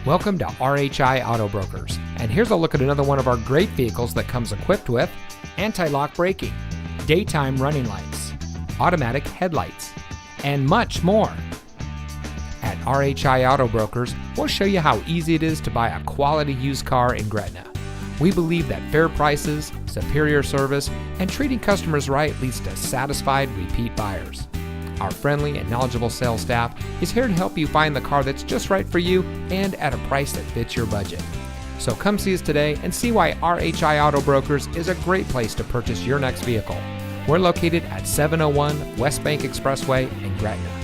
Welcome to RHI Auto Brokers, and here's a look at another one of our great vehicles that comes equipped with anti-lock braking, daytime running lights, automatic headlights, and much more. At RHI Auto Brokers, we'll show you how easy it is to buy a quality used car in Gretna. We believe that fair prices, superior service, and treating customers right leads to satisfied repeat buyers. Our friendly and knowledgeable sales staff is here to help you find the car that's just right for you and at a price that fits your budget. So come see us today and see why RHI Auto Brokers is a great place to purchase your next vehicle. We're located at 701 West Bank Expressway in Gretna.